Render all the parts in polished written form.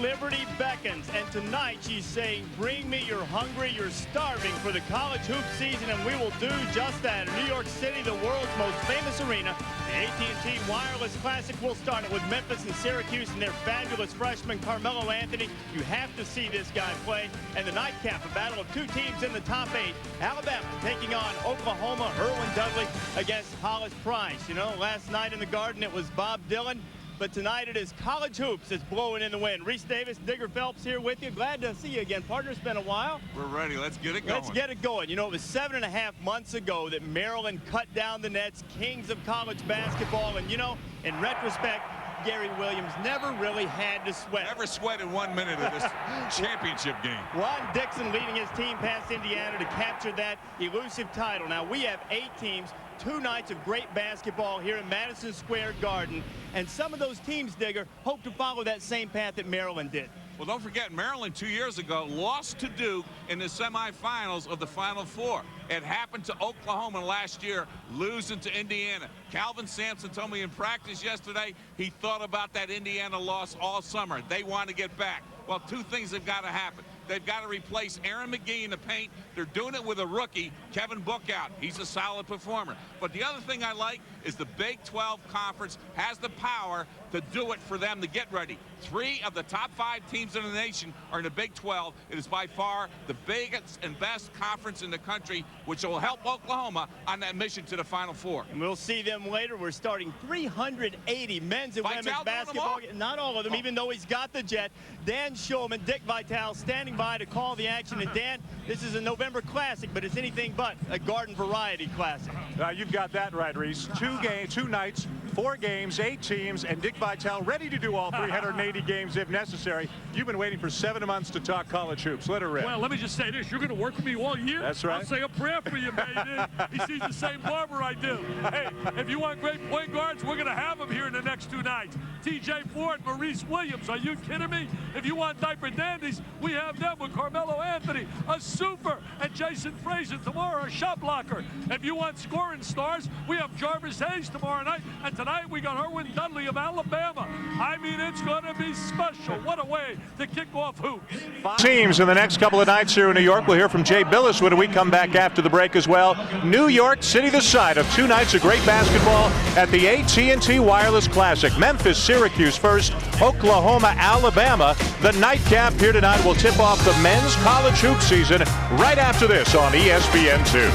liberty beckons, and tonight she's saying, bring me your hungry, you're starving for the college hoop season, and we will do just that. In New York City, the world's most famous arena, the AT&T Wireless Classic will start it with Memphis and Syracuse and their fabulous freshman Carmelo Anthony. You have to see this guy play. And the nightcap, a battle of two teams in the top 8. Alabama taking on Oklahoma, Erwin Dudley against Hollis Price. You know, last night in the Garden it was Bob Dylan. But tonight it is college hoops that's blowing in the wind. Reese Davis, Digger Phelps here with you. Glad to see you again, partner. It's been a while. We're ready. Let's get it going. Let's get it going. You know, it was 7.5 months ago that Maryland cut down the nets, kings of college basketball. And, you know, in retrospect, Gary Williams never really had to sweat. Never sweated 1 minute of this championship game. Ron Dixon leading his team past Indiana to capture that elusive title. Now, we have 8 teams. 2 nights of great basketball here in Madison Square Garden. And some of those teams, Digger, hope to follow that same path that Maryland did. Well, don't forget, Maryland 2 years ago lost to Duke in the semifinals of the Final Four. It happened to Oklahoma last year, losing to Indiana. Calvin Sampson told me in practice yesterday he thought about that Indiana loss all summer. They want to get back. Well, 2 things have got to happen. They've got to replace Aaron McGee in the paint. They're doing it with a rookie, Kevin Bookout. He's a solid performer. But the other thing I like is the Big 12 Conference has the power to do it for them to get ready. 3 of the top 5 teams in the nation are in the Big 12. It is by far the biggest and best conference in the country, which will help Oklahoma on that mission to the Final Four. And we'll see them later. We're starting 380 men's and women's basketball. Not all of them, even though he's got the jet. Dan Shulman, Dick Vitale standing by to call the action. And Dan, this is a November Classic, but it's anything but a Garden Variety Classic. You've got that right, Reese. 2 nights, 4 games, 8 teams, and Dick Vitale ready to do all 380 games if necessary. You've been waiting for 7 months to talk college hoops. Let her rip. Well, let me just say this. You're going to work with me all year. That's right. I'll say a prayer for you, baby. He sees the same barber I do. Hey, if you want great point guards, we're going to have them here in the next 2 nights. TJ Ford, Maurice Williams. Are you kidding me? If you want diaper dandies, we have them with Carmelo Anthony, a super, and Jason Frazier tomorrow, a shot blocker. If you want scoring stars, we have Jarvis Hayes tomorrow night. And tonight we got Erwin Dudley of Alabama. I mean, it's going to be special. What a way to kick off hoops. 5 teams in the next couple of nights here in New York. We'll hear from Jay Billis when we come back after the break as well. New York City, the site of 2 nights of great basketball at the AT&T Wireless Classic. Memphis, Syracuse first, Oklahoma, Alabama. The nightcap here tonight will tip off the men's college hoop season right after this on ESPN2.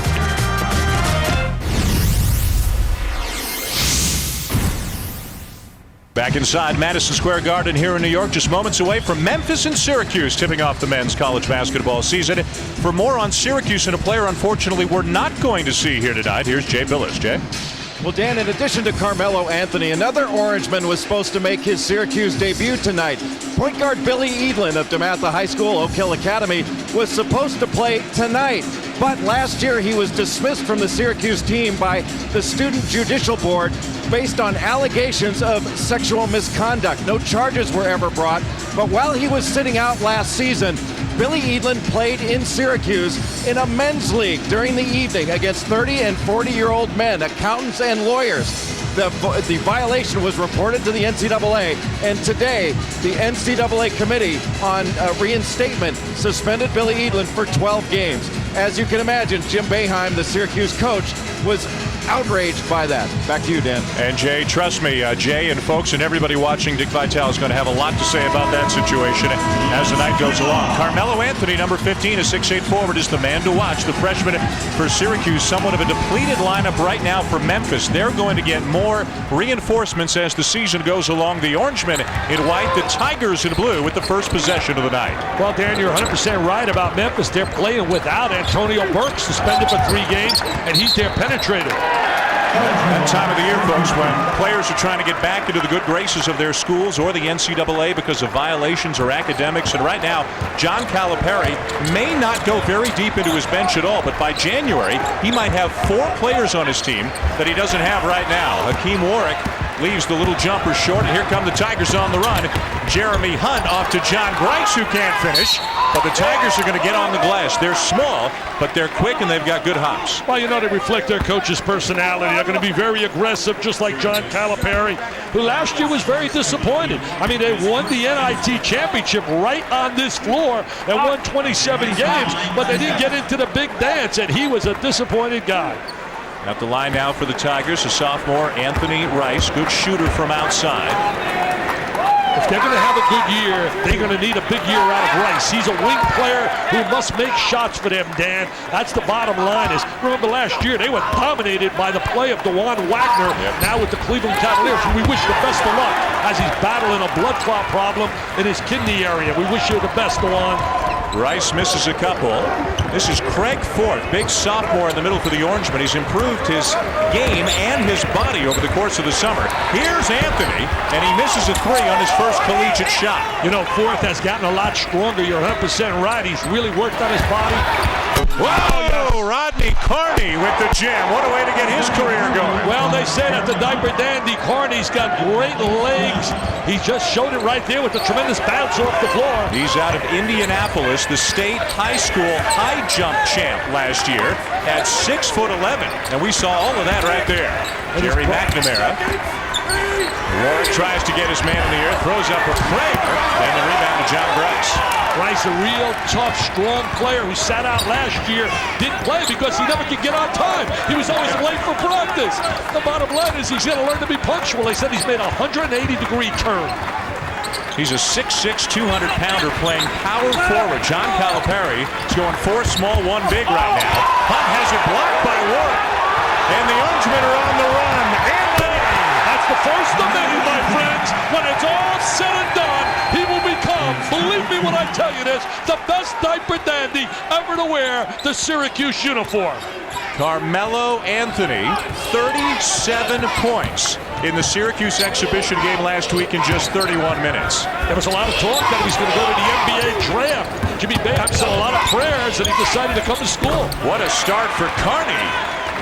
Back inside Madison Square Garden here in New York, just moments away from Memphis and Syracuse tipping off the men's college basketball season. For more on Syracuse and a player, unfortunately, we're not going to see here tonight, here's Jay Billis. Jay? Well, Dan, in addition to Carmelo Anthony, another Orangeman was supposed to make his Syracuse debut tonight. Point guard Billy Edlin of DeMatha High School, Oak Hill Academy, was supposed to play tonight. But last year he was dismissed from the Syracuse team by the Student Judicial Board based on allegations of sexual misconduct. No charges were ever brought, but while he was sitting out last season, Billy Edlin played in Syracuse in a men's league during the evening against 30 and 40-year-old men, accountants and lawyers. The violation was reported to the NCAA, and today the NCAA Committee on Reinstatement suspended Billy Edlin for 12 games. As you can imagine, Jim Boeheim, the Syracuse coach, was outraged by that. Back to you, Dan. And Jay, trust me, Jay and folks and everybody watching, Dick Vitale is going to have a lot to say about that situation as the night goes along. Carmelo Anthony, number 15, a 6'8" forward, is the man to watch. The freshman for Syracuse, somewhat of a depleted lineup right now for Memphis. They're going to get more reinforcements as the season goes along. The Orangemen in white, the Tigers in blue with the first possession of the night. Well, Dan, you're 100% right about Memphis. They're playing without Antonio Burks, suspended for 3 games, and he's their penetrator. That time of the year, folks, when players are trying to get back into the good graces of their schools or the NCAA because of violations or academics. And right now, John Calipari may not go very deep into his bench at all, but by January, he might have 4 players on his team that he doesn't have right now. Hakeem Warwick leaves the little jumper short, and here come the Tigers on the run. Jeremy Hunt off to John Grice, who can't finish, but the Tigers are going to get on the glass. They're small, but they're quick, and they've got good hops. Well, you know, they reflect their coach's personality. They're going to be very aggressive, just like John Calipari, who last year was very disappointed. I mean, they won the NIT championship right on this floor and won 27 games, but they didn't get into the big dance, and he was a disappointed guy. At the line now for the Tigers, a sophomore, Anthony Rice, good shooter from outside. If they're going to have a good year, they're going to need a big year out of Rice. He's a wing player who must make shots for them, Dan. That's the bottom line. Is remember last year, they were dominated by the play of DeJuan Wagner, now with the Cleveland Cavaliers. We wish you the best of luck as he's battling a blood clot problem in his kidney area. We wish you the best, DeJuan. Rice misses a couple. This is Craig Fort, big sophomore in the middle for the Orangemen. He's improved his game and his body over the course of the summer. Here's Anthony, and he misses a three on his first collegiate shot. You know, Fort has gotten a lot stronger. You're 100% right. He's really worked on his body. Whoa! Rodney Carney with the jam. What a way to get his career going. Well, they say that the diaper dandy Carney's got great legs. He just showed it right there with the tremendous bounce off the floor. He's out of Indianapolis, the state high school high jump champ last year at 6'11", and we saw all of that right there. Jerry McNamara. Warwick tries to get his man in the air, throws up a prayer, and the rebound to John Grice. Grice, a real tough, strong player who sat out last year, didn't play because he never could get on time. He was always late for practice. The bottom line is he's going to learn to be punctual. They said he's made a 180-degree turn. He's a 6'6", 200-pounder playing power forward. John Calipari is going 4 small, 1 big right now. Hunt has it blocked by Warwick, and the Orangemen are on the run. That's the first of many, my friends. When it's all said and done, he will become, believe me when I tell you this, the best diaper dandy ever to wear the Syracuse uniform. Carmelo Anthony, 37 points in the Syracuse exhibition game last week in just 31 minutes. There was a lot of talk that he was going to go to the NBA draft. Jimmy Boeheim said a lot of prayers, and he decided to come to school. What a start for Carney.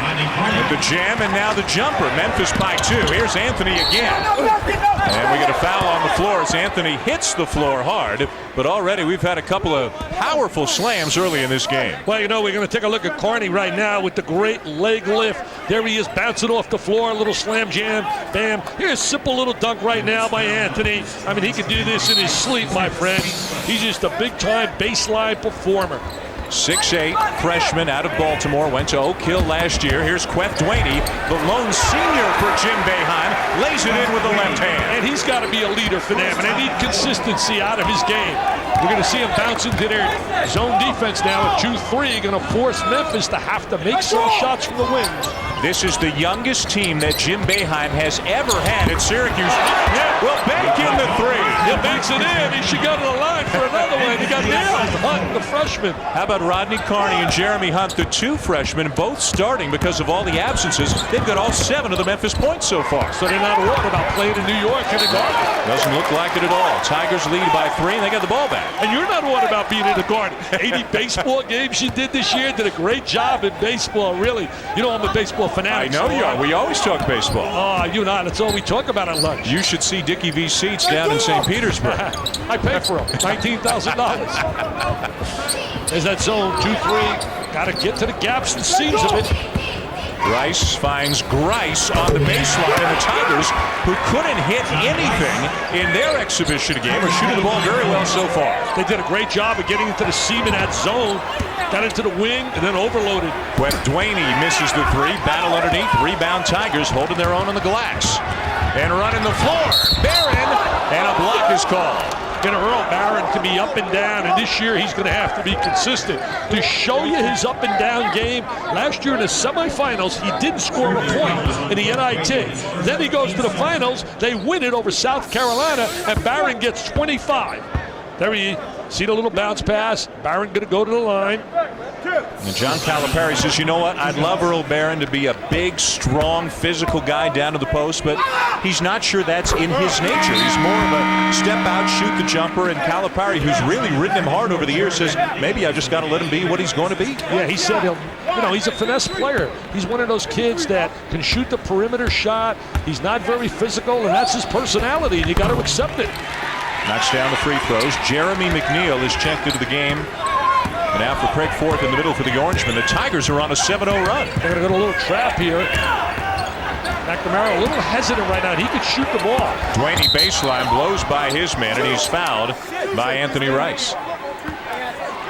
With the jam and now the jumper. Memphis by 2. Here's Anthony again. And we get a foul on the floor as Anthony hits the floor hard. But already we've had a couple of powerful slams early in this game. Well, you know, we're going to take a look at Carney right now with the great leg lift. There he is bouncing off the floor. A little slam jam. Bam. Here's a simple little dunk right now by Anthony. I mean, he can do this in his sleep, my friend. He's just a big-time baseline performer. 6'8", freshman out of Baltimore, went to Oak Hill last year. Here's Queth Duaney, the lone senior for Jim Boeheim, lays it in with the left hand. And he's got to be a leader for them, and they need consistency out of his game. We're going to see him bounce into their zone defense now at 2-3, going to force Memphis to have to make some shots from the wings. This is the youngest team that Jim Boeheim has ever had at Syracuse. Will bank in the three. He banks it in. He should go to the line for another one. He got nailed. Hunt, the freshman. How about Rodney Carney and Jeremy Hunt, the 2 freshmen, both starting because of all the absences? They've got all 7 of the Memphis points so far. So they're not worried about playing in New York and in Garden. Doesn't look like it at all. Tigers lead by 3, and they got the ball back. And you're not worried about being in the Garden. 80 baseball games you did this year. Did a great job in baseball, really. You know I'm a baseball fanatic. I know you are. We always talk baseball. Oh, you know, that's all we talk about at lunch. You should see Dickie V seats down in St. Petersburg. I pay for them. $19,000. There's that zone, 2-3. Got to get to the gaps and seams of it. Rice finds Grice on the baseline, and the Tigers, who couldn't hit anything in their exhibition game, are shooting the ball very well so far. They did a great job of getting into the seam in that zone, got into the wing, and then overloaded. Queth Duaney misses the 3, battle underneath, rebound Tigers holding their own on the glass. And running the floor, Barron, and a block is called. In Earl Barron can be up and down, and this year he's going to have to be consistent. To show you his up and down game, last year in the semifinals, he didn't score a point in the NIT. Then he goes to the finals, they win it over South Carolina, and Barron gets 25. There he, see the little bounce pass, Barron going to go to the line. And John Calipari says, you know what, I'd love Earl Barron to be a big, strong, physical guy down to the post, but he's not sure that's in his nature. He's more of a step out, shoot the jumper, and Calipari, who's really ridden him hard over the years, says, maybe I just got to let him be what he's going to be. Yeah, he said he's a finesse player. He's one of those kids that can shoot the perimeter shot. He's not very physical, and that's his personality, and you got to accept it. Knocks down the free throws. Jeremy McNeil is checked into the game. And now for Craig Forth in the middle for the Orangemen. The Tigers are on a 7-0 run. They're going to go to a little trap here. McNamara a little hesitant right now. He could shoot the ball. Dwayne baseline blows by his man, and he's fouled by Anthony Rice.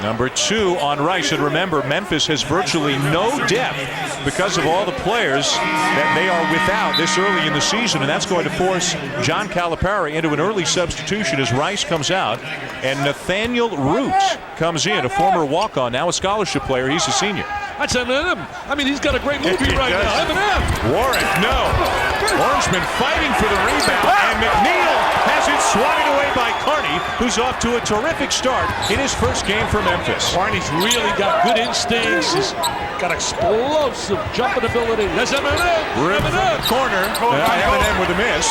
Number 2 on Rice. And remember, Memphis has virtually no depth because of all the players that they are without this early in the season. And that's going to force John Calipari into an early substitution as Rice comes out. And Nathaniel Roots comes in, a former walk-on, now a scholarship player. He's a senior. That's Eminem. I mean, he's got a great movie right now. Eminem. Warren, no. Orangeman fighting for the rebound, and McNeil has it swatted away by Carney, who's off to a terrific start in his first game for Memphis. Carney's really got good instincts. He's got explosive jumping ability. That's Eminem. Rim from the corner. Eminem with a miss.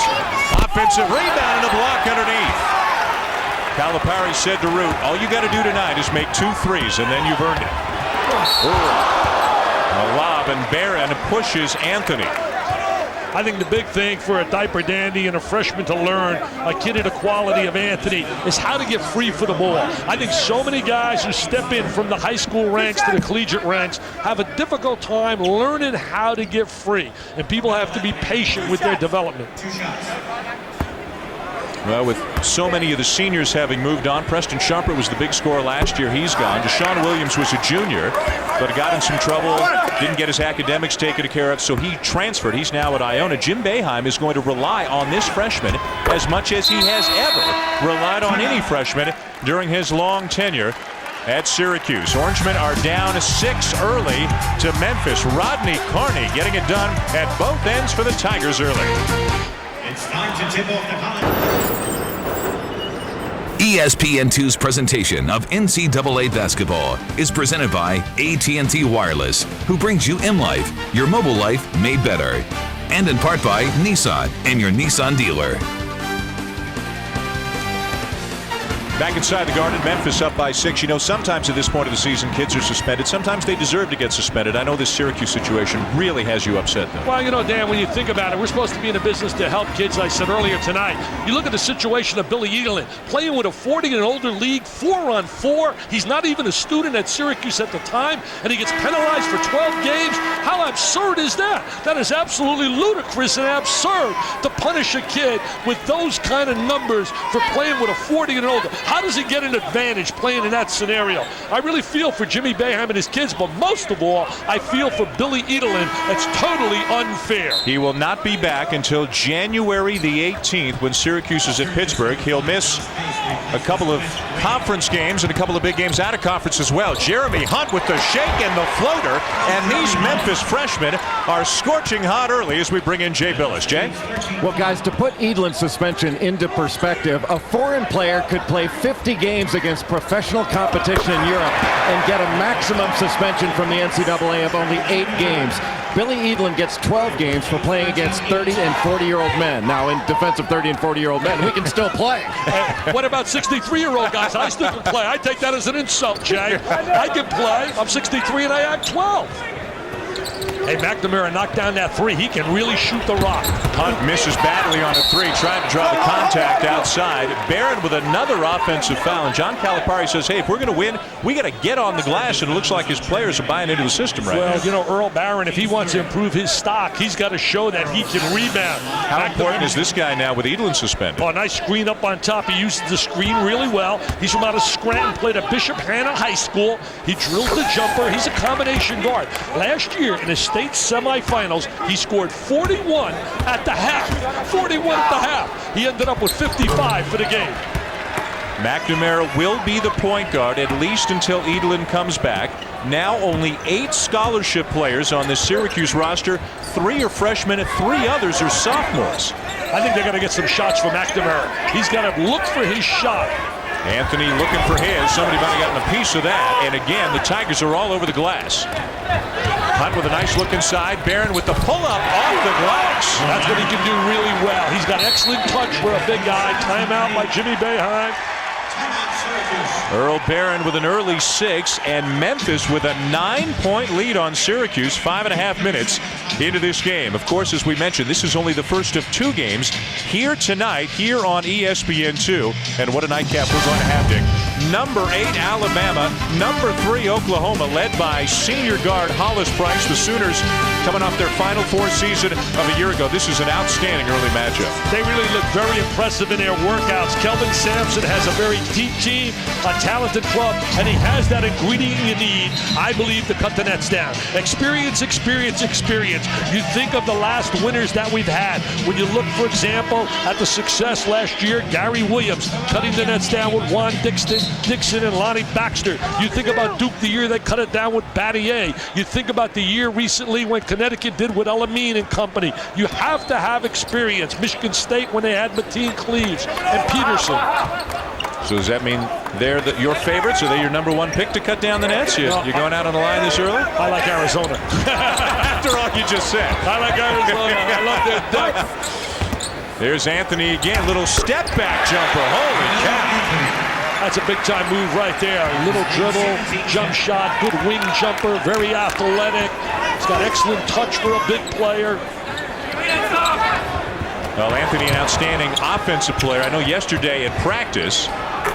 Offensive rebound and a block underneath. Calipari said to Root, all you got to do tonight is make 2 threes, and then you've earned it. Ooh. A lob, and Barron pushes Anthony. I think the big thing for a diaper dandy and a freshman to learn, a kid of the quality of Anthony, is how to get free for the ball. I think so many guys who step in from the high school ranks to the collegiate ranks have a difficult time learning how to get free, and people have to be patient with their development. Well, with so many of the seniors having moved on, Preston Shumpert was the big scorer last year. He's gone. Deshaun Williams was a junior, but got in some trouble, didn't get his academics taken care of, so he transferred. He's now at Iona. Jim Boeheim is going to rely on this freshman as much as he has ever relied on any freshman during his long tenure at Syracuse. Orangemen are down 6 early to Memphis. Rodney Carney getting it done at both ends for the Tigers early. It's time to tip off the college. ESPN2's presentation of NCAA basketball is presented by AT&T Wireless, who brings you M-Life, your mobile life made better. And in part by Nissan and your Nissan dealer. Back inside the Garden, Memphis up by 6. You know, sometimes at this point of the season, kids are suspended. Sometimes they deserve to get suspended. I know this Syracuse situation really has you upset, though. Well, you know, Dan, when you think about it, we're supposed to be in a business to help kids, I said earlier tonight. You look at the situation of Billy Edelin, playing with a 40 and older league, 4-on-4. He's not even a student at Syracuse at the time, and he gets penalized for 12 games. How absurd is that? That is absolutely ludicrous and absurd to punish a kid with those kind of numbers for playing with a 40 and older. How does he get an advantage playing in that scenario? I really feel for Jimmy Boeheim and his kids, but most of all, I feel for Billy Edelin. That's totally unfair. He will not be back until January the 18th when Syracuse is at Pittsburgh. He'll miss a couple of conference games and a couple of big games out of conference as well. Jeremy Hunt with the shake and the floater, and these Memphis freshmen are scorching hot early as we bring in Jay Billis. Jay? Well, guys, to put Edelin's suspension into perspective, a foreign player could play 50 games against professional competition in Europe and get a maximum suspension from the NCAA of only 8 games. Billy Edelin gets 12 games for playing against 30 and 40-year-old men. Now, in defense of 30 and 40-year-old men, we can still play. What about 63-year-old guys? I still can play. I take that as an insult, Jay. I can play. I'm 63 and I act 12. Hey, McNamara knocked down that 3. He can really shoot the rock. Hunt misses badly on a 3, trying to draw the contact outside. Barron with another offensive foul. And John Calipari says, hey, if we're going to win, we got to get on the glass. And it looks like his players are buying into the system right now. Well, you know, Earl Barron, if he wants to improve his stock, he's got to show that he can rebound. How important is this guy now with Edelin suspended? Oh, nice screen up on top. He uses the screen really well. He's from out of Scranton, played at Bishop Hanna High School. He drills the jumper. He's a combination guard. Last year in the state semifinals, he scored 41 at the half. 41 at the half. He ended up with 55 for the game. McNamara will be the point guard at least until Edelin comes back. Now only 8 scholarship players on the Syracuse roster. 3 are freshmen and 3 others are sophomores. I think they're going to get some shots from McNamara. He's got to look for his shot. Anthony looking for his. Somebody might have gotten a piece of that. And again, the Tigers are all over the glass. Hunt with a nice look inside. Barron with the pull-up off the glass. That's what he can do really well. He's got excellent touch for a big guy. Timeout by Jimmy Boeheim. Earl Barron with an early 6, and Memphis with a 9-point lead on Syracuse. 5.5 minutes into this game. Of course, as we mentioned, this is only the first of 2 games here tonight, here on ESPN2. And what a nightcap we're going to have, Dick. Number 8, Alabama. Number 3, Oklahoma, led by senior guard Hollis Price. The Sooners coming off their Final Four season of a year ago. This is an outstanding early matchup. They really look very impressive in their workouts. Kelvin Sampson has a very deep team, a talented club, and he has that ingredient you need, I believe, to cut the nets down. Experience, experience, experience. You think of the last winners that we've had. When you look, for example, at the success last year, Gary Williams cutting the nets down with Juan Dixon and Lonnie Baxter. You think about Duke the year they cut it down with Battier. You think about the year recently when Connecticut did with Elamine and company. You have to have experience. Michigan State when they had Mateen Cleaves and Peterson. So does that mean they're your favorites? Are they your number 1 pick to cut down the nets? You're going out on the line this early? I like Arizona. After all you just said. I like Arizona. I love their depth. There's Anthony again. Little step back jumper. Holy cow. That's a big-time move right there. Little dribble, jump shot, good wing jumper, very athletic. He's got excellent touch for a big player. Well, Anthony, an outstanding offensive player. I know yesterday at practice,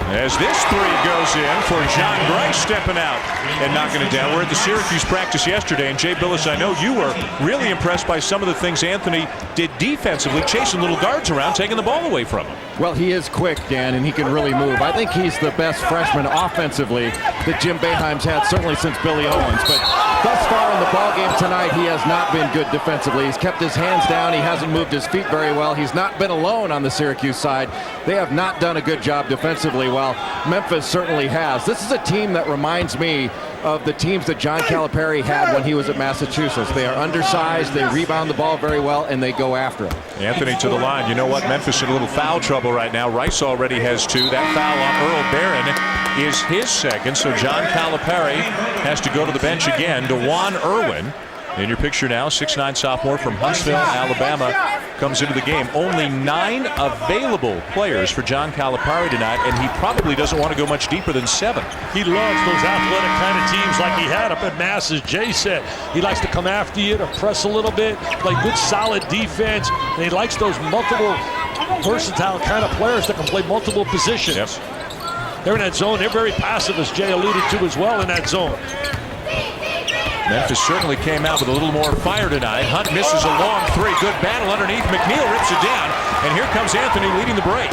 as this 3 goes in for John Bryce stepping out and knocking it down. We're at the Syracuse practice yesterday, and Jay Billis, I know you were really impressed by some of the things Anthony did defensively, chasing little guards around, taking the ball away from him. Well, he is quick, Dan, and he can really move. I think he's the best freshman offensively that Jim Boeheim's had, certainly since Billy Owens. But thus far in the ballgame tonight, he has not been good defensively. He's kept his hands down. He hasn't moved his feet very well. He's not been alone on the Syracuse side. They have not done a good job defensively, while Memphis certainly has. This is a team that reminds me of the teams that John Calipari had when he was at Massachusetts. They are undersized, they rebound the ball very well, and they go after it. Anthony to the line. You know what? Memphis in a little foul trouble right now. Rice already has 2. That foul on Earl Barron is his second, so John Calipari has to go to the bench again. DeJuan Irwin in your picture now, 6'9" sophomore from Huntsville, Alabama, comes into the game. Only 9 available players for John Calipari tonight, and he probably doesn't want to go much deeper than 7. He loves those athletic kind of teams like he had up at Mass, as Jay said. He likes to come after you, to press a little bit, play good solid defense, and he likes those multiple versatile kind of players that can play multiple positions. Yep. They're in that zone. They're very passive, as Jay alluded to as well, in that zone. Memphis certainly came out with a little more fire tonight. Hunt misses a long 3. Good battle underneath. McNeil rips it down. And here comes Anthony leading the break.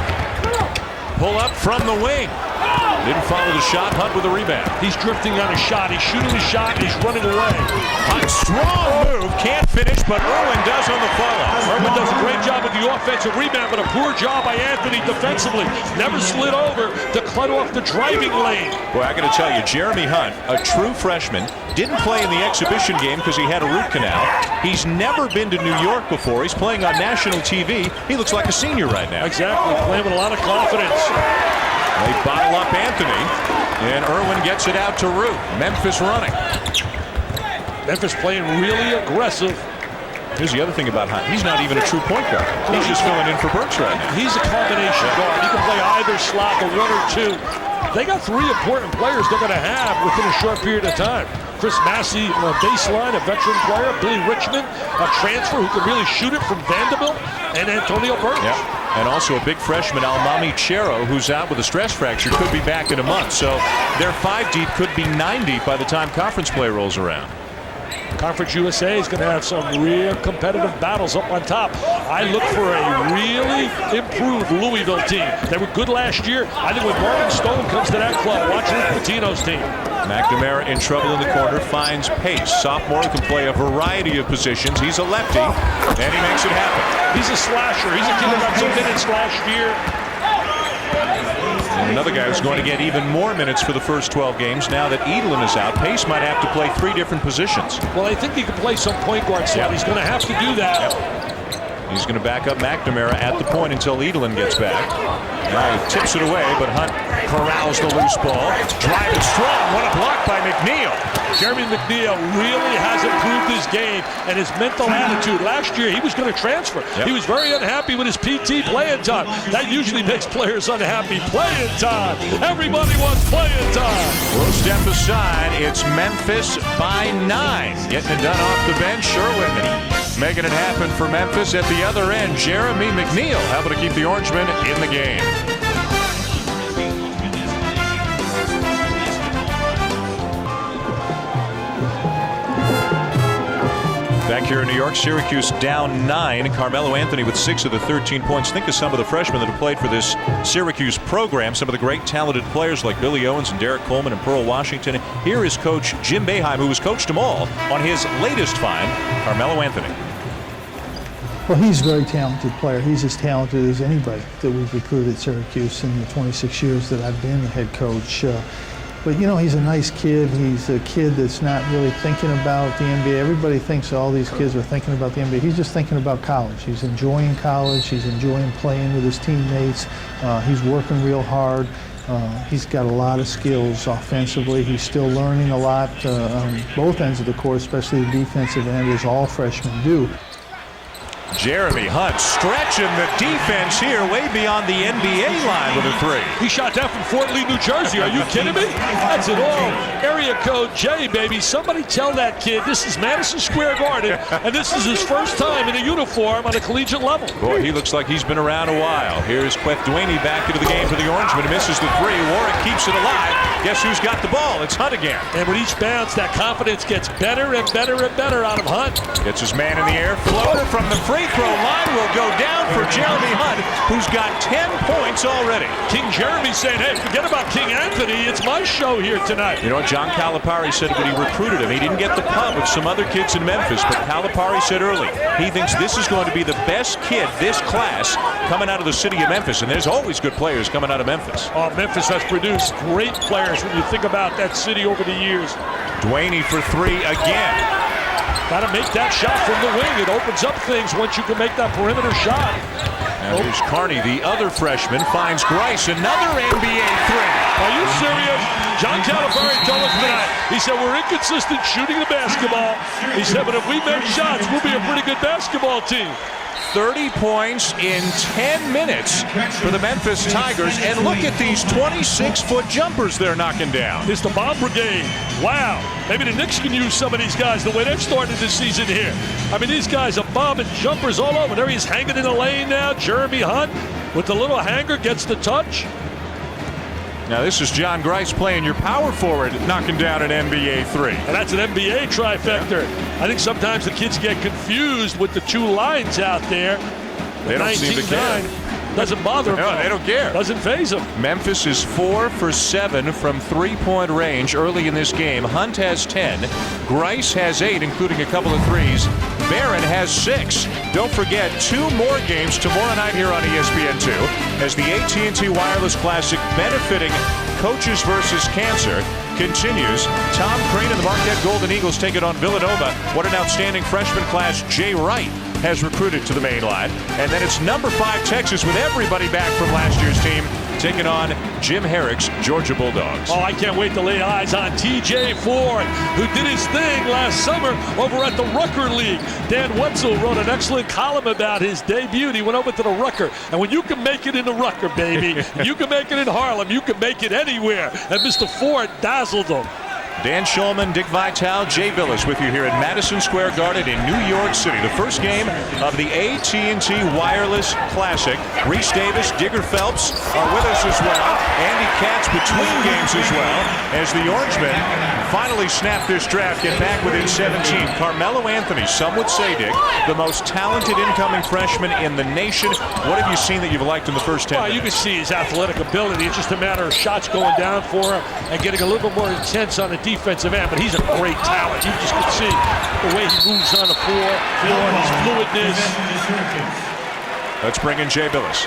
Pull up from the wing. Didn't follow the shot. Hunt with a rebound. He's drifting on a shot. He's shooting a shot. He's running away. Hunt, strong move. Can't finish, but Irwin does on the follow. Irwin does a great job with the offensive rebound, but a poor job by Anthony defensively. Never slid over to cut off the driving lane. Boy, I got to tell you, Jeremy Hunt, a true freshman, didn't play in the exhibition game because he had a root canal. He's never been to New York before. He's playing on national TV. He looks like a senior right now. Exactly, playing with a lot of confidence. They bottle up Anthony, and Irwin gets it out to Root. Memphis running. Memphis playing really aggressive. Here's the other thing about Hunt. He's not even a true point guard. He's just filling in for Burks right now. He's a combination guard. He can play either slot, the 1 or 2. They got 3 important players they're going to have within a short period of time. Chris Massey, baseline, a veteran player. Billy Richmond, a transfer who can really shoot it from Vanderbilt. And Antonio Burks. Yeah. And also a big freshman, Almami Chero, who's out with a stress fracture, could be back in a month. So their 5 deep could be 9 deep by the time conference play rolls around. Conference USA is going to have some real competitive battles up on top. I look for a really improved Louisville team. They were good last year. I think when Marvin Stone comes to that club, watch Patino's team. McNamara in trouble in the corner, finds pace. Sophomore can play a variety of positions. He's a lefty, and he makes it happen. He's a slasher. He's a kid that got some minutes last year. And another guy who's going to get even more minutes for the first 12 games now that Edelin is out. Pace might have to play 3 different positions. Well, I think he can play some point guard slot. He's going to have to do that. He's going to back up McNamara at the point until Edelin gets back. Now he tips it away, but Hunt corrals the loose ball. Driving strong. What a block by McNeil. Jeremy McNeil really has improved his game and his mental attitude. Last year, he was going to transfer. He was very unhappy with his PT playing time. That usually makes players unhappy. Playing time. Everybody wants playing time. We'll step aside. It's Memphis by 9. Getting it done off the bench. Sherwin making it happen for Memphis. At the other end, Jeremy McNeil able to keep the Orangemen in the game. Back here in New York, Syracuse down 9. Carmelo Anthony with 6 of the 13 points. Think of some of the freshmen that have played for this Syracuse program. Some of the great talented players like Billy Owens and Derek Coleman and Pearl Washington. Here is Coach Jim Boeheim, who has coached them all on his latest find, Carmelo Anthony. Well, he's a very talented player. He's as talented as anybody that we've recruited at Syracuse in the 26 years that I've been the head coach. But, you know, he's a nice kid. He's a kid that's not really thinking about the NBA. Everybody thinks all these kids are thinking about the NBA. He's just thinking about college. He's enjoying college. He's enjoying playing with his teammates. He's working real hard. He's got a lot of skills offensively. He's still learning a lot on both ends of the court, especially the defensive end, as all freshmen do. Jeremy Hunt stretching the defense here way beyond the NBA line with a 3. He shot that from Fort Lee, New Jersey. Are you kidding me? That's it all. Area code J, baby. Somebody tell that kid this is Madison Square Garden, and this is his first time in a uniform on a collegiate level. Boy, he looks like he's been around a while. Here's Queth Duaney back into the game for the Orangemen. Misses the 3. Warwick keeps it alive. Guess who's got the ball? It's Hunt again. And with each bounce, that confidence gets better and better and better out of Hunt. Gets his man in the air. Floater from the free throw line will go down for Jeremy Hunt, who's got 10 points already. King Jeremy saying, hey, forget about King Anthony. It's my show here tonight. You know what John Calipari said when he recruited him? He didn't get the pub with some other kids in Memphis, but Calipari said early, he thinks this is going to be the best kid, this class, coming out of the city of Memphis. And there's always good players coming out of Memphis. Oh, Memphis has produced great players when you think about that city over the years. Duaney for 3 again. Got to make that shot from the wing. It opens up things once you can make that perimeter shot. Now here's Carney, the other freshman, finds Grice, another NBA 3. Are you serious? John Calipari told us tonight, he said, we're inconsistent shooting the basketball. He said, but if we make shots, we'll be a pretty good basketball team. 30 points in 10 minutes for the Memphis Tigers. And look at these 26-foot jumpers they're knocking down. It's the bomb brigade. Wow. Maybe the Knicks can use some of these guys the way they've started this season here. I mean, these guys are bombing jumpers all over. There he's hanging in the lane now. Jeremy Hunt with the little hanger gets the touch. Now this is John Grice playing your power forward, knocking down an NBA 3. And that's an NBA trifecta. Yeah. I think sometimes the kids get confused with the 2 lines out there. They don't seem to care. Doesn't bother them. No, they don't care. Doesn't faze them. Memphis is 4 for 7 from 3-point range early in this game. Hunt has 10. Grice has 8, including a couple of 3s. Barron has 6. Don't forget, 2 more games tomorrow night here on ESPN2 as the AT&T Wireless Classic benefiting Coaches versus Cancer continues. Tom Crane and the Marquette Golden Eagles take it on Villanova. What an outstanding freshman class Jay Wright has recruited to the main line. And then it's number 5 Texas with everybody back from last year's team taking on Jim Herrick's Georgia Bulldogs. Oh, I can't wait to lay eyes on TJ Ford, who did his thing last summer over at the Rucker League. Dan Wetzel wrote an excellent column about his debut. He went over to the Rucker. And when you can make it in the Rucker, baby, you can make it in Harlem, you can make it anywhere. And Mr. Ford dazzled them. Dan Schulman, Dick Vitale, Jay Billis with you here at Madison Square Garden in New York City. The first game of the AT&T Wireless Classic. Reese Davis, Digger Phelps are with us as well. Andy Katz between games as well as the Orangemen finally snap this draft, get back within 17. Carmelo Anthony, some would say, Dick, the most talented incoming freshman in the nation. What have you seen that you've liked in the first 10 minutes? You can see his athletic ability. It's just a matter of shots going down for him and getting a little bit more intense on the defensive end, but he's a great talent. You just can see the way he moves on the floor, his fluidness. Let's bring in Jay Billis.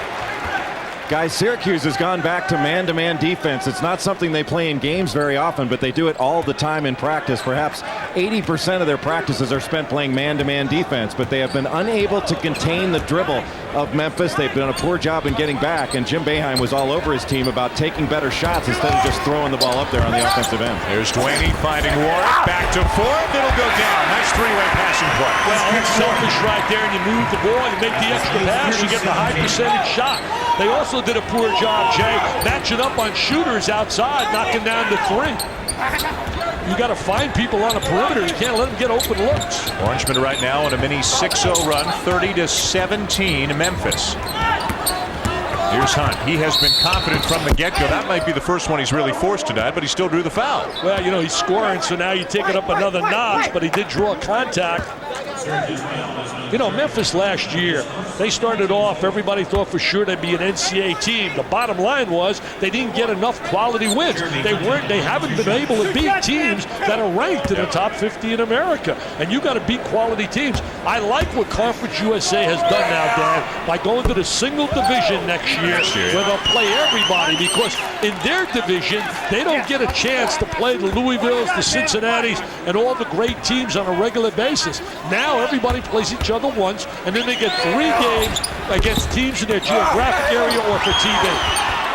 Guys, Syracuse has gone back to man-to-man defense. It's not something they play in games very often, but they do it all the time in practice. Perhaps 80% of their practices are spent playing man-to-man defense, but they have been unable to contain the dribble of Memphis. They've done a poor job in getting back, and Jim Boeheim was all over his team about taking better shots instead of just throwing the ball up there on the offensive end. Here's Dwayne finding Warwick. Back to Ford. It'll go down. Nice three-way passing play. Well, that's selfish right there, and you move the ball, you make the extra pass, you get the high percentage shot. They also did a poor job, Jay, matching up on shooters outside, knocking down the three. You got to find people on the perimeter. You can't let them get open looks. Orangemen right now on a mini 6-0 run, 30-17 Memphis. Here's Hunt. He has been confident from the get-go. That might be the first one he's really forced tonight, but he still drew the foul. Well, you know, he's scoring, so now you take it up another notch, but he did draw contact. You know, Memphis last year, they started off, everybody thought for sure they'd be an NCAA team. The bottom line was they didn't get enough quality wins. They haven't been able to beat teams that are ranked in the top 50 in America. And you got to beat quality teams. I like what Conference USA has done now, Dan, by going to the single division next year where they'll play everybody, because in their division, they don't get a chance to play the Louisvilles, the Cincinnatis, and all the great teams on a regular basis. Now everybody plays each other once, and then they get 3 games against teams in their geographic area or for TV.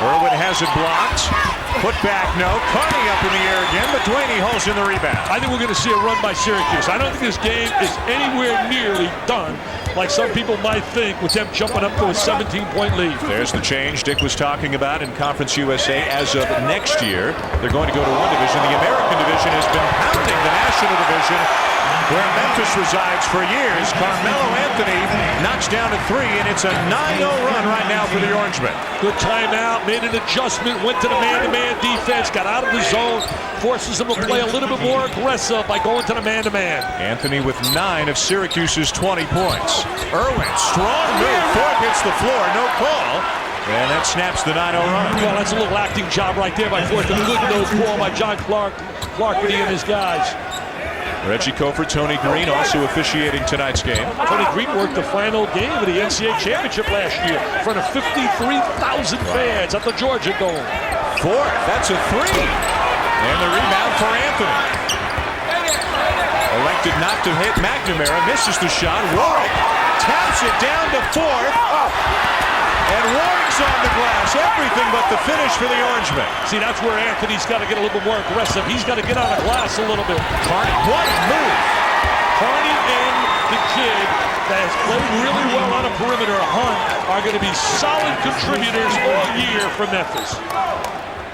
Irwin has it blocked. Put back, no. Carney up in the air again, but Dwayne holds in the rebound. I think we're going to see a run by Syracuse. I don't think this game is anywhere nearly done like some people might think with them jumping up to a 17-point lead. There's the change Dick was talking about in Conference USA. As of next year, they're going to go to one division. The American division has been pounding the National Division, where Memphis resides for years. Carmelo Anthony knocks down a 3, and it's a 9-0 run right now for the Orangemen. Good timeout, made an adjustment, went to the man-to-man defense, got out of the zone, forces them to play a little bit more aggressive by going to the man-to-man. Anthony with 9 of Syracuse's 20 points. Irwin, strong move. Ford hits the floor, no call. And that snaps the 9-0 run. Well, that's a little acting job right there by Ford. A good no call by John Clarkity and his guys. Reggie Kofor, Tony Green also officiating tonight's game. Tony Green worked the final game of the NCAA championship last year in front of 53,000 fans at the Georgia Dome. Ford, that's a 3. And the rebound for Anthony. Elected not to hit McNamara, misses the shot. Warwick taps it down to Ford. And Warwick's on the glass. Everything but the finish for the Orangemen. See, that's where Anthony's got to get a little bit more aggressive. He's got to get on the glass a little bit. Carney, what a move. Carney and the kid that has played really well on a perimeter, Hunt, are going to be solid contributors all year for Memphis.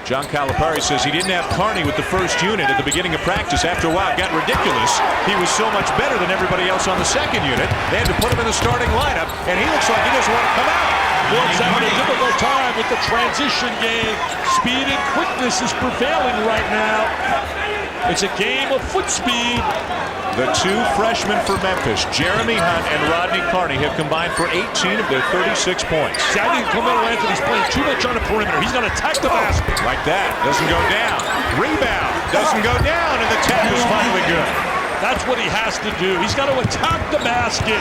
John Calipari says he didn't have Carney with the first unit at the beginning of practice. After a while, it got ridiculous. He was so much better than everybody else on the second unit. They had to put him in the starting lineup, and he looks like he doesn't want to come out. Ward's having a difficult time with the transition game. Speed and quickness is prevailing right now. It's a game of foot speed. The 2 freshmen for Memphis, Jeremy Hunt and Rodney Carney, have combined for 18 of their 36 points. See, I think Carmelo Anthony's playing too much on the perimeter. He's going to attack the basket. Like that. Doesn't go down. Rebound. Doesn't go down, and the tap is finally good. That's what he has to do. He's got to attack the basket.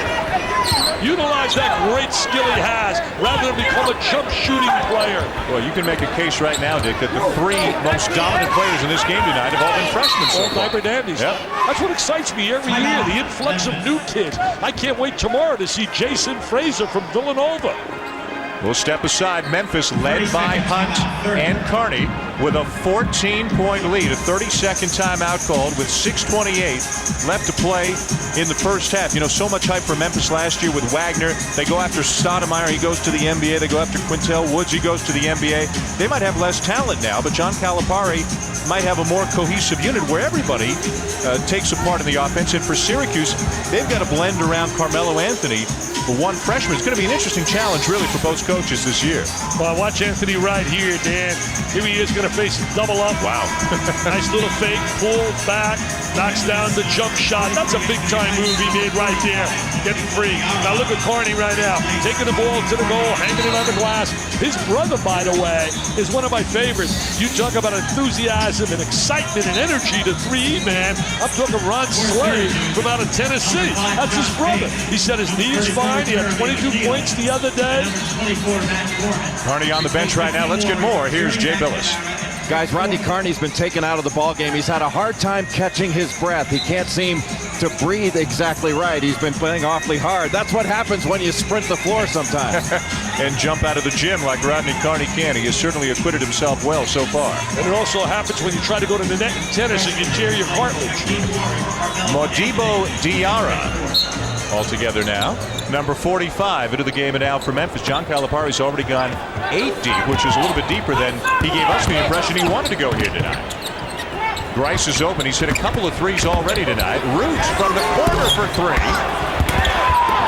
Utilize that great skill he has rather than become a jump shooting player. Well, you can make a case right now, Dick, that the 3 most dominant players in this game tonight have all been freshmen. All diaper dandies. Yep. That's what excites me every year, the influx of new kids. I can't wait tomorrow to see Jason Frazier from Villanova. We'll step aside. Memphis led by Hunt and Carney with a 14-point lead. A 30-second timeout called with 6:28 left to play in the first half. You know, so much hype for Memphis last year with Wagner. They go after Stoudemire. He goes to the NBA. They go after Quintel Woods. He goes to the NBA. They might have less talent now, but John Calipari might have a more cohesive unit where everybody takes a part in the offense. And for Syracuse, they've got to blend around Carmelo Anthony. One freshman. It's going to be an interesting challenge, really, for both coaches this year. Well, watch Anthony right here, Dan. Here he is going to face a double up. Wow. Nice little fake, pull back, knocks down the jump shot. That's a big-time move he made right there. Getting free. Now look at Carney right now. Taking the ball to the goal, hanging it on the glass. His brother, by the way, is one of my favorites. You talk about enthusiasm and excitement and energy to 3E, man. I'm talking Ron Slade from out of Tennessee. That's his brother. He said his knee is fine. He had 22 points the other day. Carney on the bench right now. Let's get more. Here's Jay Billis. Guys, Rodney Carney's been taken out of the ball game. He's had a hard time catching his breath. He can't seem to breathe exactly right. He's been playing awfully hard. That's what happens when you sprint the floor sometimes. And jump out of the gym like Rodney Carney can. He has certainly acquitted himself well so far. And it also happens when you try to go to the net in tennis and you tear your cartilage. Modibo Diarra all together now. Number 45 into the game and out for Memphis. John Calipari's already gone 8 deep, which is a little bit deeper than he gave us the impression he wanted to go here tonight. Grice is open. He's hit a couple of threes already tonight. Roots from the corner for 3.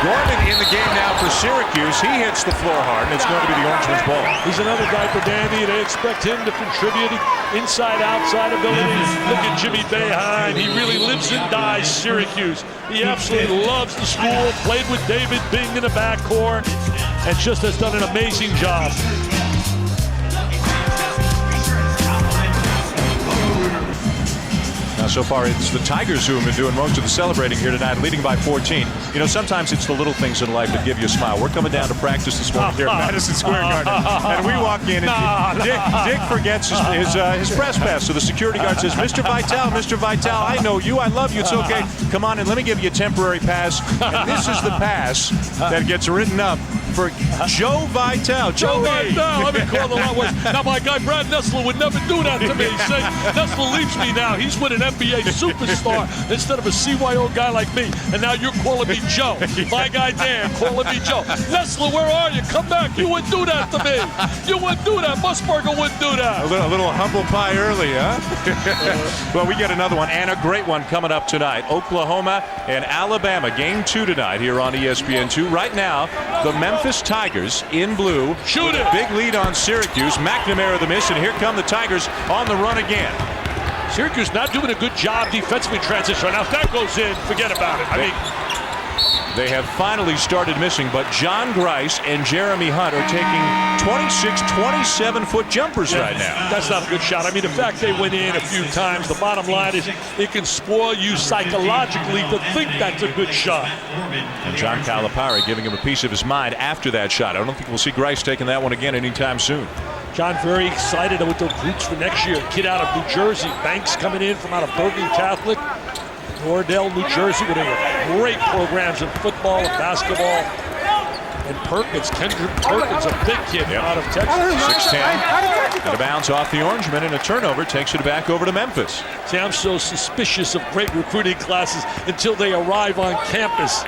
Gorman in the game now for Syracuse. He hits the floor hard, and it's going to be the Orangemen's ball. He's another diaper dandy. They expect him to contribute inside-outside ability. Look at Jimmy Boeheim. He really lives and dies Syracuse. He absolutely loves the school, played with David Bing in the backcourt, and just has done an amazing job. Now, so far, it's the Tigers who have been doing most of the celebrating here tonight, leading by 14. You know, sometimes it's the little things in life that give you a smile. We're coming down to practice this morning here at Madison Square Garden, and we walk in, and Dick forgets his press pass. So the security guard says, Mr. Vitale, I know you, I love you, it's okay. Come on in, let me give you a temporary pass. And this is the pass that gets written up for Joe Vitale. Joe Vitale, let me call the lot worse. Now, my guy Brad Nessler would never do that to me. Say, Nessler leaves me now. He's with an NBA superstar instead of a CYO guy like me. And now you're calling me Joe. My guy Dan calling me Joe. Nessler, where are you? Come back. You wouldn't do that to me. You wouldn't do that. Musburger wouldn't do that. A little humble pie early, huh? Well, we get another one, and a great one coming up tonight. Oklahoma and Alabama. Game 2 tonight here on ESPN2. Right now, the Memphis Tigers in blue. Shoot it. Big lead on Syracuse. McNamara the miss, and here come the Tigers on the run again. Syracuse not doing a good job defensively transition right now. If that goes in, forget about it. I mean, they have finally started missing, but John Grice and Jeremy Hunt are taking 26, 27-foot jumpers right now. That's not a good shot. I mean, the fact they went in a few times, the bottom line is it can spoil you psychologically to think that's a good shot. And John Calipari giving him a piece of his mind after that shot. I don't think we'll see Grice taking that one again anytime soon. John very excited with the recruits for next year. Kid out of New Jersey. Banks coming in from out of Bergen Catholic. Nordell, New Jersey, with great programs in football and basketball. And Perkins, Kendrick Perkins, a big kid out of Texas. 6'10", out of bounds off the Orangemen, and a turnover takes it back over to Memphis. See, I'm so suspicious of great recruiting classes until they arrive on campus.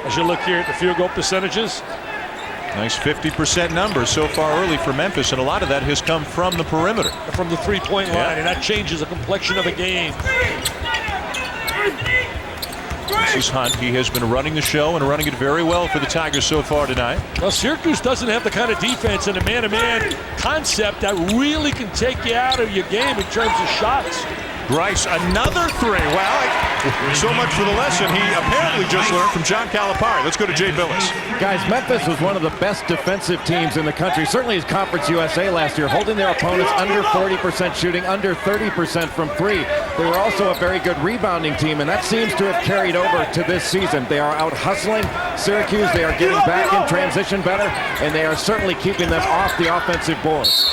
As you look here at the field goal percentages. Nice 50% number so far early for Memphis, and a lot of that has come from the perimeter. From the three-point line, and that changes the complexion of a game. This is Hunt. He has been running the show and running it very well for the Tigers so far tonight. Well, Syracuse doesn't have the kind of defense and a man-to-man concept that really can take you out of your game in terms of shots. Grice, another 3. Well, so much for the lesson he apparently just learned from John Calipari. Let's go to Jay Billis. Guys, Memphis was one of the best defensive teams in the country, certainly as Conference USA last year, holding their opponents under 40% shooting, under 30% from 3. They were also a very good rebounding team, and that seems to have carried over to this season. They are out hustling Syracuse. They are getting back in transition better, and they are certainly keeping them off the offensive boards.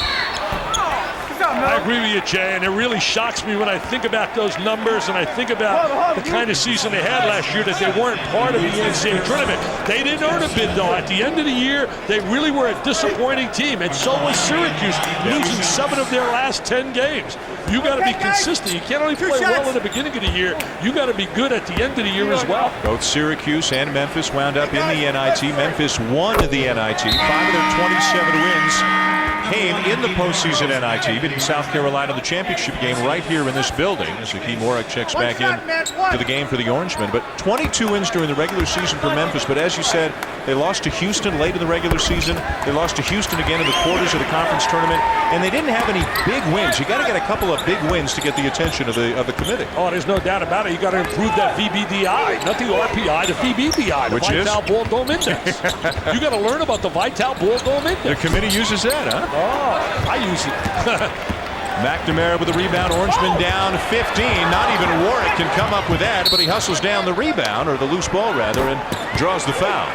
I agree with you, Jay, and it really shocks me when I think about those numbers and I think about the kind of season they had last year, that they weren't part of the NCAA tournament. They didn't earn a bid, though. At the end of the year, they really were a disappointing team, and so was Syracuse, losing 7 of their last 10 games. You got to be consistent. You can't only play well at the beginning of the year. You got to be good at the end of the year as well. Both Syracuse and Memphis wound up in the NIT. Memphis won the NIT. 5 of their 27 wins came in the postseason NIT, beating South Carolina in the championship game right here in this building as Hakeem Morak checks back in to the game for the Orangemen. But 22 wins during the regular season for Memphis. But as you said, they lost to Houston late in the regular season. They lost to Houston again in the quarters of the conference tournament, and they didn't have any big wins. You got to get a couple of big wins to get the attention of the committee. Oh, there's no doubt about it. You got to improve that VBDI, not the RPI, the VBDI, the Vitale Ball Dome Index. You got to learn about the Vitale Ball Dome Index. The committee uses that, huh? Oh, I use it. McNamara with the rebound. Orangeman down 15. Not even Warwick can come up with that, but he hustles down the rebound, or the loose ball rather, and draws the foul.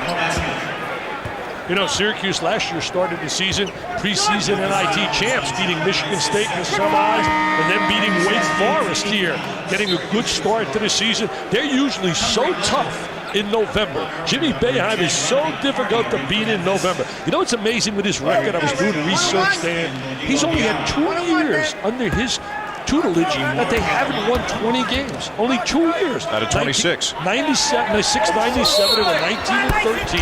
You know, Syracuse last year started the season preseason NIT champs, beating Michigan State in the semis, and then beating Wake Forest here, getting a good start to the season. They're usually so tough in November. Jimmy Boeheim is so difficult to beat in November. You know what's amazing with his record? I was doing research, Dan. He's only had 2 years under his tutelage that they haven't won 20 games. Only 2 years. Out of 26. 97, 97, they were 19 and 13,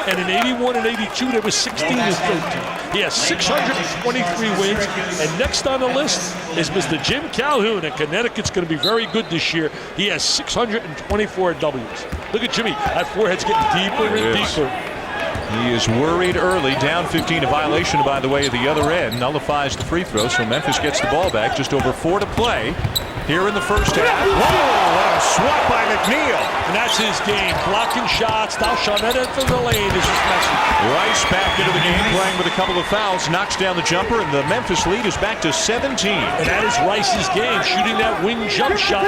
and in 81 and 82, they were 16 and 13. He has 623 wins, and next on the list is Mr. Jim Calhoun, and Connecticut's going to be very good this year. He has 624 W's. Look at Jimmy. That forehead's getting deeper and deeper. He is worried early, down 15, a violation, by the way, at the other end, nullifies the free throw, so Memphis gets the ball back, just over 4 to play here in the first half. Whoa, what a swat by McNeil. And that's his game, blocking shots. Thou shalt not enter the lane is his message. Rice back into the game, playing with a couple of fouls, knocks down the jumper, and the Memphis lead is back to 17. And that is Rice's game, shooting that wing jump shot.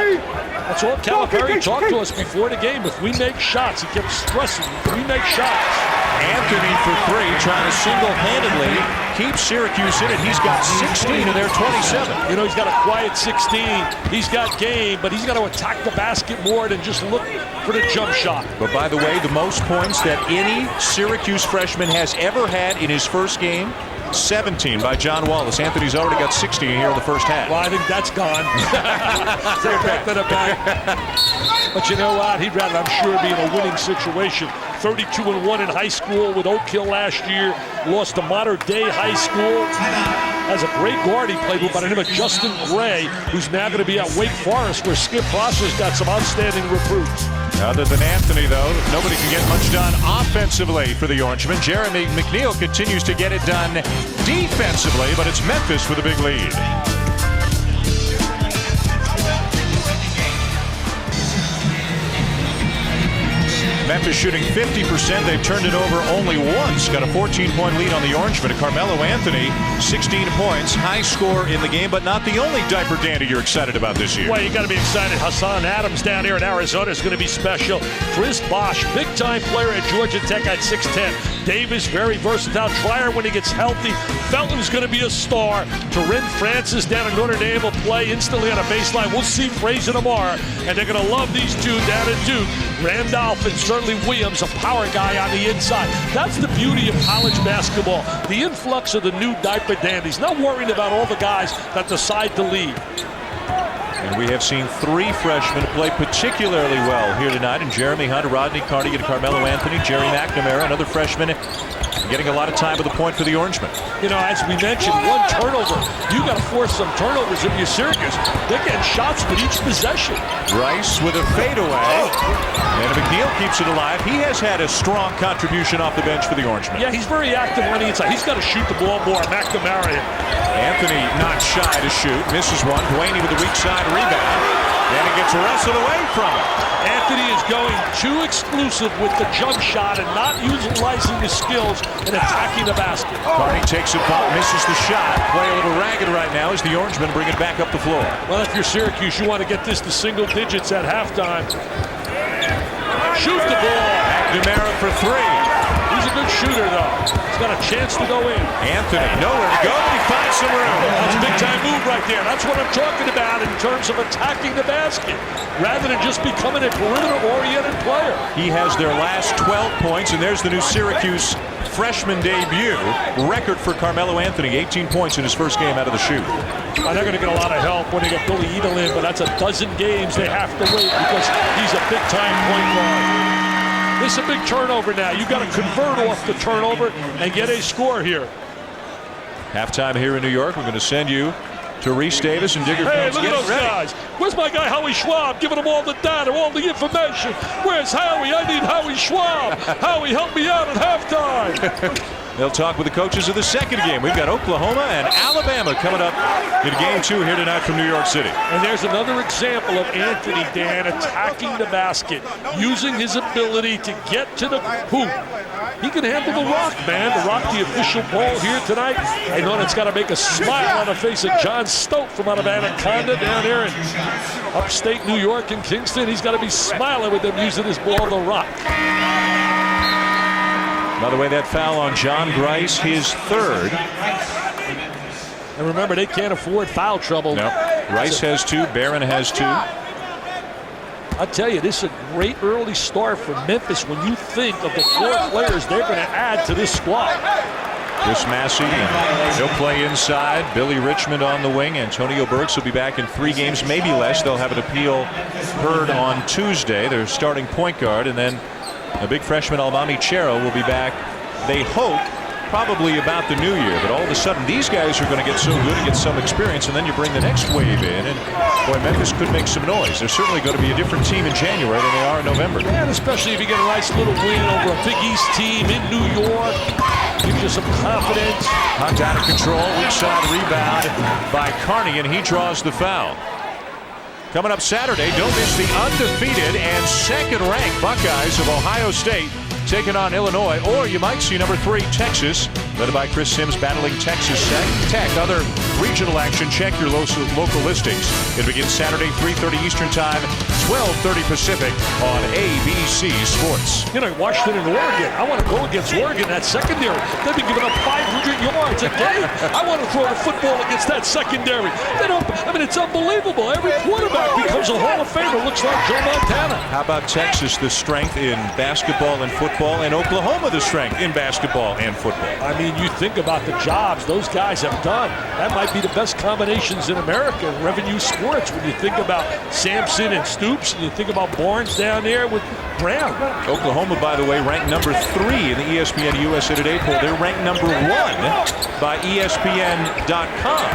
That's all Calipari talked to us before the game. If we make shots, he kept stressing, if we make shots. Anthony for 3, trying to single-handedly keep Syracuse in it. He's got 16 of their 27. You know, he's got a quiet 16. He's got game, but he's got to attack the basket more than just look for the jump shot. But by the way, the most points that any Syracuse freshman has ever had in his first game, 17 by John Wallace. Anthony's already got 16 here in the first half. Well, I think that's gone. Take that back. But you know what? He'd rather, I'm sure, be in a winning situation. 32-1 in high school with Oak Hill last year. Lost to Mater Dei High School. Has a great guard he played with by the name of Justin Gray, who's now going to be at Wake Forest, where Skip Prosser's got some outstanding recruits. Other than Anthony, though, nobody can get much done offensively for the Orangemen. Jeremy McNeil continues to get it done defensively, but it's Memphis with a big lead. Memphis shooting 50%. They've turned it over only once. Got a 14-point lead on the Orangemen. Carmelo Anthony, 16 points. High score in the game, but not the only diaper dandy you're excited about this year. Well, you got to be excited. Hassan Adams down here in Arizona is going to be special. Chris Bosh, big-time player at Georgia Tech at 6'10". Davis, very versatile. Trier when he gets healthy. Felton's going to be a star. Torin Francis down at Notre Dame will play instantly on a baseline. We'll see Frazier tomorrow, and they're going to love these two down at Duke. Randolph and certainly Williams, a power guy on the inside. That's the beauty of college basketball. The influx of the new diaper dandies. Not worrying about all the guys that decide to leave. And we have seen 3 freshmen play particularly well here tonight, and Jeremy Hunt, Rodney Carnegie, and Carmelo Anthony. Jerry McNamara, another freshman, getting a lot of time with the point for the Orangemen. You know, as we mentioned, 1 turnover. You got to force some turnovers if you're Syracuse. They're getting shots with each possession. Rice with a fadeaway. And McNeil keeps it alive. He has had a strong contribution off the bench for the Orangemen. Yeah, he's very active on the inside. He's got to shoot the ball more. McNamara. Anthony not shy to shoot. Misses one. Duaney with the weak side rebound. And he gets wrestled away from it. Anthony is going too exclusive with the jump shot and not utilizing his skills in attacking the basket. Carney takes it back, misses the shot. Play a little ragged right now as the Orangemen bring it back up the floor. Well, if you're Syracuse, you want to get this to single digits at halftime. Shoot the ball. McNamara for 3. He's a good shooter, though. He's got a chance to go in. Anthony, nowhere to go, but he finds some room. That's a big-time move right there. That's what I'm talking about in terms of attacking the basket, rather than just becoming a perimeter-oriented player. He has their last 12 points, and there's the new Syracuse freshman debut. Record for Carmelo Anthony, 18 points in his first game out of the shoot. They're going to get a lot of help when they get Billy Edel in, but that's a dozen games they have to wait because he's a big-time point guard. This is a big turnover now. You got to convert off the turnover and get a score here. Halftime here in New York. We're going to send you to Reese Davis and Digger. Hey, look at those guys. Where's my guy Howie Schwab giving them all the data, all the information? Where's Howie? I need Howie Schwab. Howie, help me out at halftime. They'll talk with the coaches of the second game. We've got Oklahoma and Alabama coming up in game 2 here tonight from New York City. And there's another example of Anthony, Dan, attacking the basket, using his ability to get to the hoop. He can handle the rock, man. The rock, the official ball here tonight. I know that's got to make a smile on the face of John Stote from out of Anaconda down there in upstate New York and Kingston. He's got to be smiling with them using this ball, the rock. By the way, that foul on John Grice, his third. And remember, they can't afford foul trouble. No. Rice has 2. Barron has 2. I tell you, this is a great early start for Memphis when you think of the 4 players they're going to add to this squad. Chris Massey, he'll play inside. Billy Richmond on the wing. Antonio Burks will be back in 3 games, maybe less. They'll have an appeal heard on Tuesday. Their starting point guard, and then a big freshman, Almami Chero, will be back, they hope, probably about the new year. But all of a sudden, these guys are going to get so good and get some experience, and then you bring the next wave in, and boy, Memphis could make some noise. They're certainly going to be a different team in January than they are in November. And especially if you get a nice little win over a Big East team in New York. Gives you some confidence. Hunt out of control. Weak side rebound by Carney, and he draws the foul. Coming up Saturday, don't miss the undefeated and second-ranked Buckeyes of Ohio State taking on Illinois, or you might see number 3 Texas, led by Chris Sims, battling Texas Tech. Other regional action, check your local listings. It begins Saturday, 3:30 Eastern Time, 12:30 Pacific on ABC Sports. You know, Washington and Oregon. I want to go against Oregon. That secondary, they've been giving up 500 yards a game. I want to throw the football against that secondary. They don't. I mean, it's unbelievable. Every quarterback becomes a Hall of Famer. Looks like Joe Montana. How about Texas, the strength in basketball and football, and Oklahoma, the strength in basketball and football? I mean, you think about the jobs those guys have done. That might be the best combinations in America in revenue sports when you think about Sampson and Stoops, and you think about Barnes down there with Brown. Oklahoma, by the way, ranked number 3 in the ESPN USA Today poll. They're ranked number 1 by ESPN.com.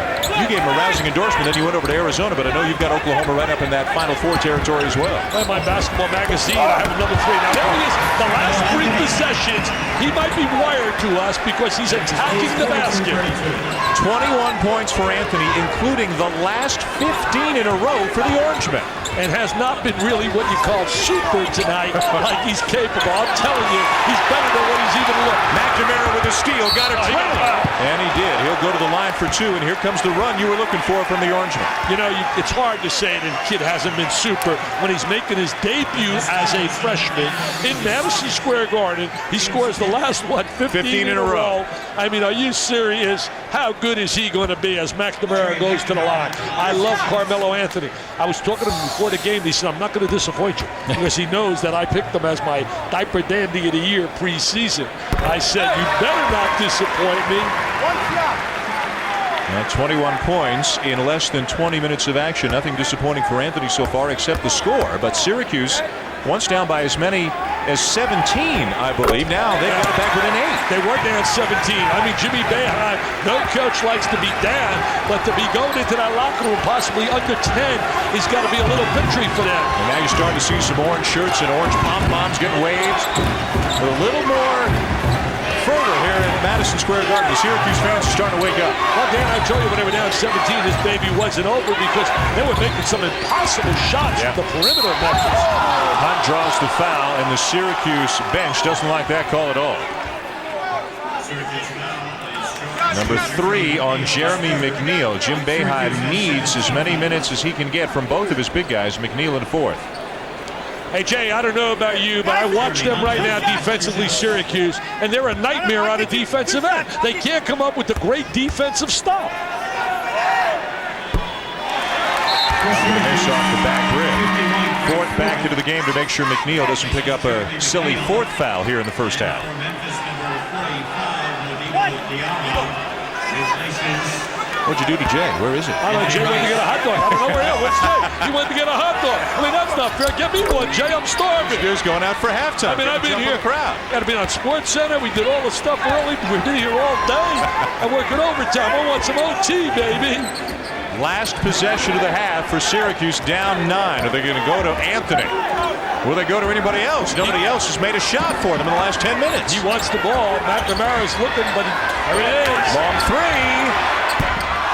You gave them a rousing endorsement, then you went over to Arizona, but I know you've got Oklahoma right up in that Final Four territory as well. By my basketball magazine, I have number 3. Now, there he is. The last 3 possessions, he might be wired to us because he's attacking the basket. 21 points for Anthony, including the last 15 in a row for the Orangemen. And has not been really what you call super tonight, like he's capable. I'm telling you, he's better than what he's even looked. McNamara with a steal, got it trailing. And he did. He'll go to the line for 2, and here comes the run you were looking for from the Orangemen. You know, it's hard to say that a kid hasn't been super when he's making his debut as a freshman in Madison Square Garden. He scores the last, 15 in a row. I mean, are you serious? How good is he going to be as McNamara goes to the line? I love Carmelo Anthony. I was talking to him before the game. He said, I'm not going to disappoint you, because he knows that I picked him as my diaper dandy of the year preseason. I said, you better not disappoint me. 21 points in less than 20 minutes of action. Nothing disappointing for Anthony so far except the score. But Syracuse, once down by as many as 17, I believe. Now they've got it back within 8. They were down 17. I mean, Jimmy Boeheim, no coach likes to be down, but to be going into that locker room possibly under 10 has got to be a little victory for them. And now you're starting to see some orange shirts and orange pom-poms getting waved. A little more further here in Madison Square Garden. The Syracuse fans are starting to wake up. Well, Dan, I told you when they were down 17, this baby wasn't over because they were making some impossible shots from the perimeter of Memphis. Hunt draws the foul, and the Syracuse bench doesn't like that call at all. Number 3 on Jeremy McNeil. Jim Boeheim needs as many minutes as he can get from both of his big guys, McNeil in 4th. Hey, Jay, I don't know about you, but I watch them right now defensively, Syracuse, and they're a nightmare on the defensive end. They can't come up with a great defensive stop. Miss off the back rim. 4th back into the game to make sure McNeil doesn't pick up a silly 4th foul here in the first half. What'd you do to Jay? Where is it? I don't know. Jay went to get a hot dog. I don't know where he is. What's Jay? He went to get a hot dog. I mean, that's not fair. Get me one, Jay. I'm starving. Here's going out for halftime. I mean, I've been here. Got to be on Sports Center. We did all the stuff early. We've been here all day. I'm working overtime. I want some OT, baby. Last possession of the half for Syracuse, down 9. Are they going to go to Anthony? Will they go to anybody else? Nobody else has made a shot for them in the last 10 minutes. He wants the ball. McNamara's looking, but there it is. Long 3.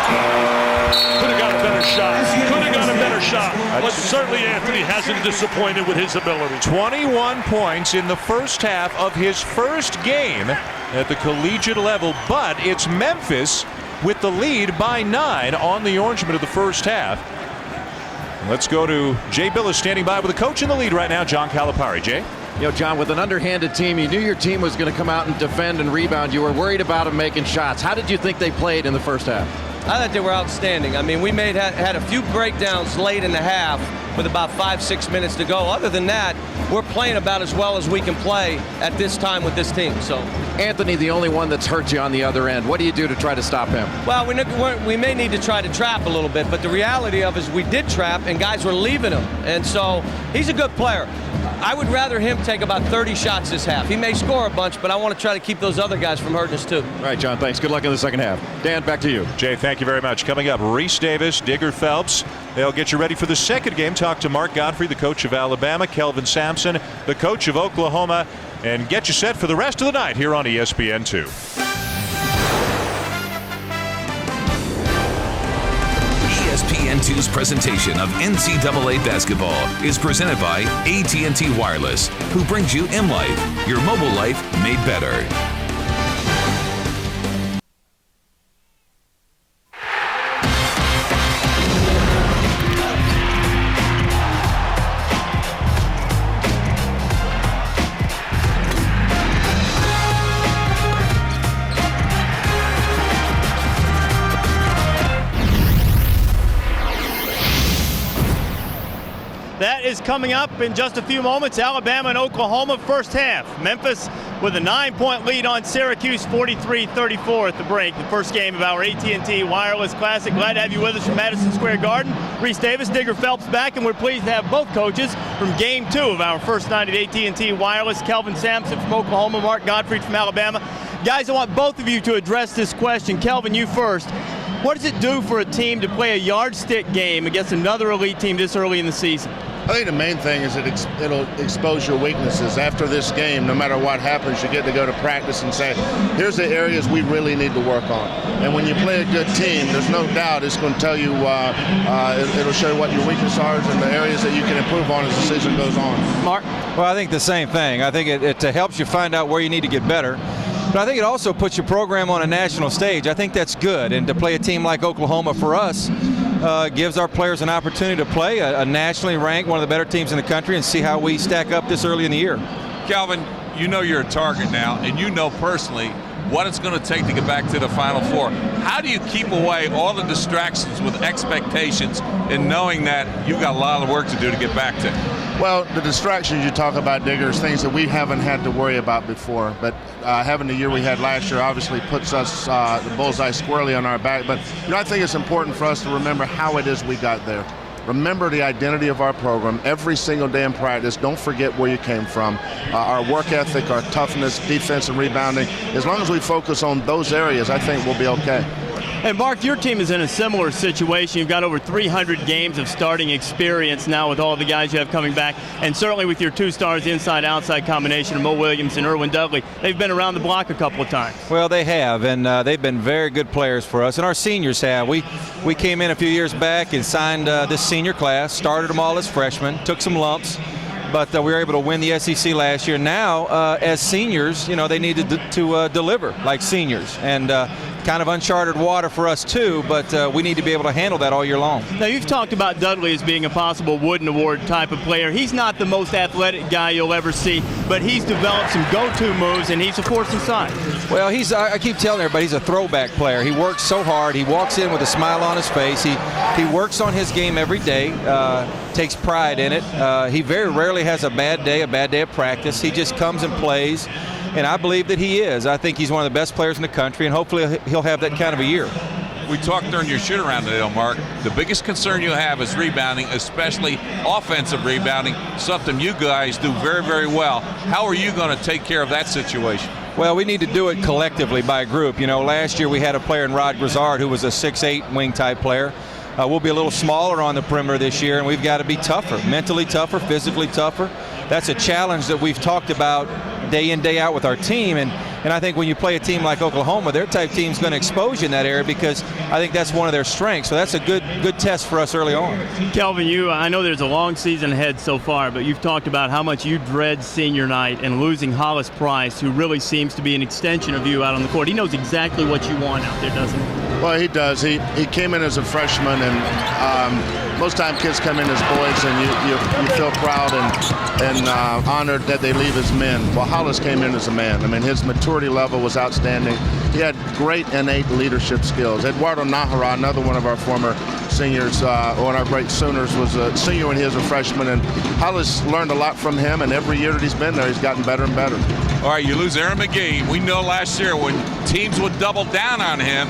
Could have got a better shot. Could have got a better shot. But certainly Anthony hasn't disappointed with his ability. 21 points in the first half of his first game at the collegiate level, but it's Memphis with the lead by 9 on the Orangemen of the first half. Let's go to Jay Billis standing by with the coach in the lead right now, John Calipari. Jay? You know, John, with an underhanded team, you knew your team was going to come out and defend and rebound. You were worried about them making shots. How did you think they played in the first half? I thought they were outstanding. I mean, we had a few breakdowns late in the half with about 5-6 minutes to go. Other than that, we're playing about as well as we can play at this time with this team. So, Anthony, the only one that's hurt you on the other end. What do you do to try to stop him? Well, we may need to try to trap a little bit, but the reality of it is we did trap, and guys were leaving him. And so he's a good player. I would rather him take about 30 shots this half. He may score a bunch, but I want to try to keep those other guys from hurting us too. All right, John, thanks. Good luck in the second half. Dan, back to you. Jay, thank you very much. Coming up, Reese Davis, Digger Phelps. They'll get you ready for the second game. Talk to Mark Godfrey, the coach of Alabama, Kelvin Sampson, the coach of Oklahoma, and get you set for the rest of the night here on ESPN2. ESPN2's presentation of NCAA basketball is presented by AT&T Wireless, who brings you M-Life, your mobile life made better. That is coming up in just a few moments. Alabama and Oklahoma first half. Memphis with a 9-point lead on Syracuse, 43-34 at the break. The first game of our AT&T Wireless Classic. Glad to have you with us from Madison Square Garden. Reese Davis, Digger Phelps back, and we're pleased to have both coaches from Game 2 of our first night at AT&T Wireless. Kelvin Sampson from Oklahoma, Mark Godfrey from Alabama. Guys, I want both of you to address this question. Kelvin, you first. What does it do for a team to play a yardstick game against another elite team this early in the season? I think the main thing is it'll expose your weaknesses. After this game, no matter what happens, you get to go to practice and say, here's the areas we really need to work on. And when you play a good team, there's no doubt it's going to tell you, it'll show you what your weaknesses are and the areas that you can improve on as the season goes on. Mark? Well, I think the same thing. I think it helps you find out where you need to get better. But I think it also puts your program on a national stage. I think that's good. And to play a team like Oklahoma for us gives our players an opportunity to play a nationally ranked, one of the better teams in the country, and see how we stack up this early in the year. Calvin, you know you're a target now, and you know personally what it's going to take to get back to the Final Four. How do you keep away all the distractions with expectations and knowing that you've got a lot of work to do to get back to? Well, the distractions you talk about, Digger, is things that we haven't had to worry about before. But having the year we had last year obviously puts us the bullseye squarely on our back. But I think it's important for us to remember how it is we got there. Remember the identity of our program every single day in practice. Don't forget where you came from. Our work ethic, our toughness, defense and rebounding. As long as we focus on those areas, I think we'll be okay. And Mark, your team is in a similar situation. You've got over 300 games of starting experience now with all the guys you have coming back, and certainly with your two stars inside-outside combination of Mo Williams and Erwin Dudley. They've been around the block a couple of times. Well, they have, and they've been very good players for us, and our seniors have. We came in a few years back and signed this senior class, started them all as freshmen, took some lumps, but we were able to win the SEC last year. Now, as seniors, they needed to deliver like seniors, and kind of uncharted water for us too, but we need to be able to handle that all year long. Now, you've talked about Dudley as being a possible Wooden Award type of player. He's not the most athletic guy you'll ever see, but he's developed some go-to moves, and he's a force inside. Well, I keep telling everybody he's a throwback player. He works so hard. He walks in with a smile on his face. He works on his game every day, takes pride in it. He very rarely has a bad day of practice. He just comes and plays. And I believe that he is. I think he's one of the best players in the country, and hopefully he'll have that kind of a year. We talked during your shoot-around today, Mark. The biggest concern you have is rebounding, especially offensive rebounding, something you guys do very, very well. How are you going to take care of that situation? Well, we need to do it collectively by a group. Last year we had a player in Rod Grizzard who was a 6'8" wing-type player. We'll be a little smaller on the perimeter this year, and we've got to be tougher, mentally tougher, physically tougher. That's a challenge that we've talked about day in, day out with our team, and And I think when you play a team like Oklahoma, their type team's going to expose you in that area because I think that's one of their strengths. So that's a good test for us early on. Kelvin, I know there's a long season ahead so far, but you've talked about how much you dread senior night and losing Hollis Price, who really seems to be an extension of you out on the court. He knows exactly what you want out there, doesn't he? Well, he does. He came in as a freshman, and most time kids come in as boys, and you feel proud and honored that they leave as men. Well, Hollis came in as a man. I mean, his maturity level was outstanding. He had great innate leadership skills. Eduardo Nahara, another one of our former seniors, one of our great Sooners, was a senior when he was a freshman, and Hollis learned a lot from him, and every year that he's been there, he's gotten better and better. All right, you lose Aaron McGee. We know last year when teams would double down on him,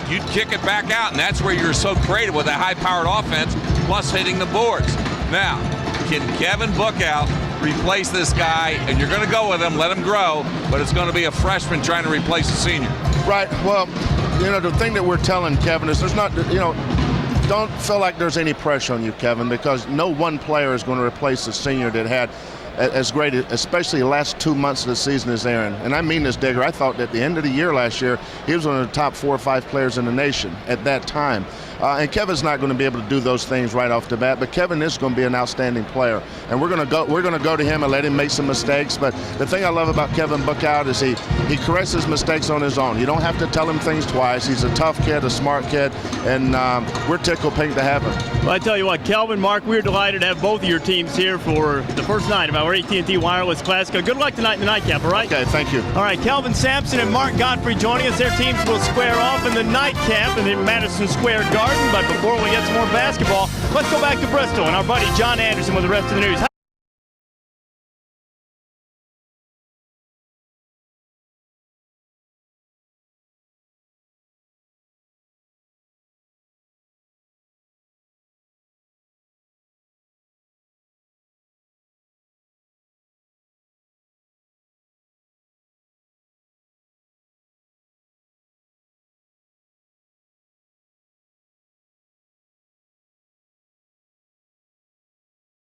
you'd kick it back out, and that's where you're so creative with a high-powered offense, plus hitting the boards. Now, can Kevin Bookout replace this guy? And you're going to go with him, let him grow, but it's going to be a freshman trying to replace a senior. Right. Well, the thing that we're telling Kevin is there's not, don't feel like there's any pressure on you, Kevin, because no one player is going to replace a senior that had as great, especially the last 2 months of the season, as Aaron. And I mean this, Digger. I thought at the end of the year last year, he was one of the top 4 or 5 players in the nation at that time. And Kevin's not going to be able to do those things right off the bat, but Kevin is going to be an outstanding player. And we're going to go to him and let him make some mistakes. But the thing I love about Kevin Bookout is he corrects his mistakes on his own. You don't have to tell him things twice. He's a tough kid, a smart kid, and we're tickled pink to have him. Well, I tell you what, Kelvin, Mark, we're delighted to have both of your teams here for the first night of our AT&T Wireless Classic. Good luck tonight in the nightcap, all right? Okay, thank you. All right, Kelvin Sampson and Mark Godfrey joining us. Their teams will square off in the nightcap in the Madison Square Garden. But before we get some more basketball, let's go back to Bristol and our buddy John Anderson with the rest of the news.